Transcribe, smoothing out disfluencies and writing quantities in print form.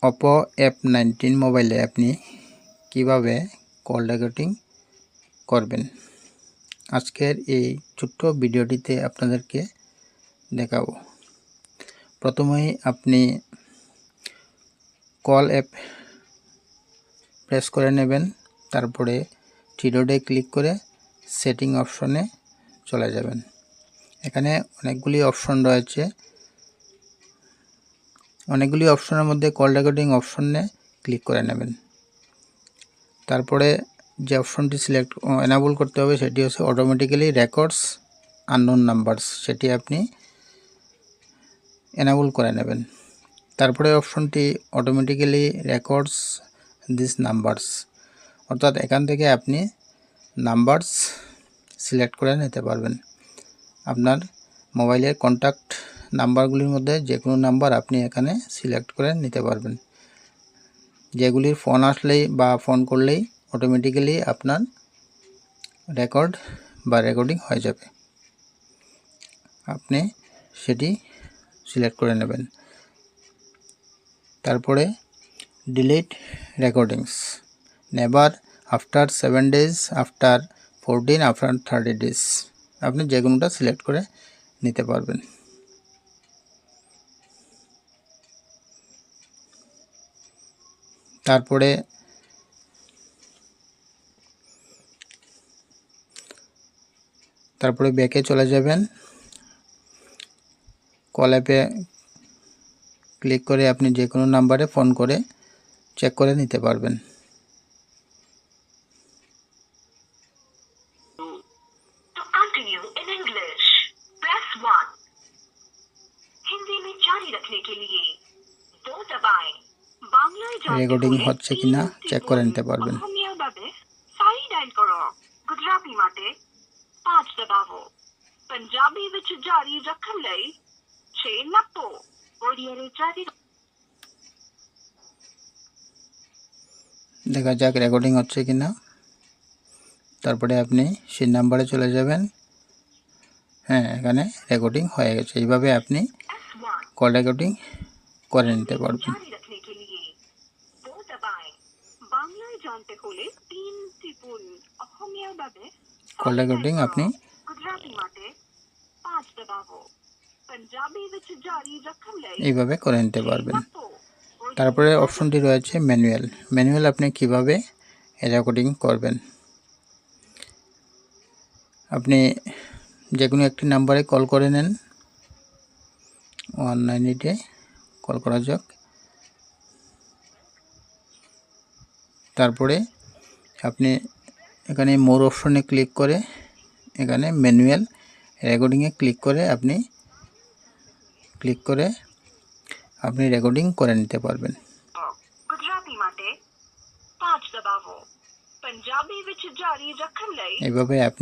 Oppo F19 মোবাইলে আপনি কিভাবে কল রেকর্ডিং করবেন আজকের এই ছোট্ট ভিডিওটিতে আপনাদেরকে দেখাবো। প্রথমেই আপনি কল অ্যাপ প্রেস করে নেবেন, তারপরে থ্রি ডটে ক্লিক করে সেটিং অপশনে চলে যাবেন। এখানে অনেকগুলি অপশন রয়েছে, অনেকগুলি অপশনের মধ্যে কল রেকর্ডিং অপশনে ক্লিক করে নেবেন। তারপরে যে অপশনটি সিলেক্ট এনাবল করতে হবে সেটি হচ্ছে অটোমেটিক্যালি রেকর্ডস আননোন নাম্বারস, সেটি আপনি এনাবল করে নেবেন। তারপরে অপশনটি অটোমেটিক্যালি রেকর্ডস দিস নাম্বারস, অর্থাৎ এখান থেকে আপনি নাম্বারস সিলেক্ট করে নিতে পারবেন। আপনার মোবাইলের কন্ট্যাক্ট নাম্বারগুলির মধ্যে যে কোনো নাম্বার আপনি এখানে সিলেক্ট করে নিতে পারবেন, যেগুলির ফোন আসলেই বা ফোন করলেই অটোমেটিক্যালি আপনার রেকর্ড বা রেকর্ডিং হয়ে যাবে। আপনি সেটি সিলেক্ট করে নেবেন। তারপরে delete recordings, never, after 7 days, after 14, after 30 days, আপনি যে কোনোটা সিলেক্ট করে নিতে পারবেন। তারপরে ব্যাকে চলে যাবেন, কল অ্যাপে ক্লিক করে আপনি যে কোনো নাম্বারে ফোন করে চেক করে নিতে পারবেন। রেকর্ডিং হচ্ছে কিনা চেক করে নিতে পারবেন। गुजराती माटे 5 दबावो, पंजाबी विच जारी रखन लई 6 नप्पो, ओडिया रे जारी। দেখা যাক রেকর্ডিং হচ্ছে কিনা। তারপরে আপনি সেই নাম্বারে চলে যাবেন। হ্যাঁ, এখানে রেকর্ডিং হয়ে গেছে। এইভাবে আপনি কল রেকর্ডিং করে নিতে পারবেন। কল রেকর্ডিং আপনি এইভাবে করে নিতে পারবেন। তারপরে অপশনটি রয়েছে ম্যানুয়াল। ম্যানুয়াল আপনি কিভাবে রেকর্ডিং করবেন। আপনি যে কোনো একটি নাম্বারে কল করে নেন, 198-এ কল করা যাক। তারপরে আপনি এখানে মোর অপশনে ক্লিক করে এখানে ম্যানুয়াল রেকর্ডিংয়ে ক্লিক করে আপনি রেকর্ডিং করে নিতে পারবেন। এইভাবে আপনি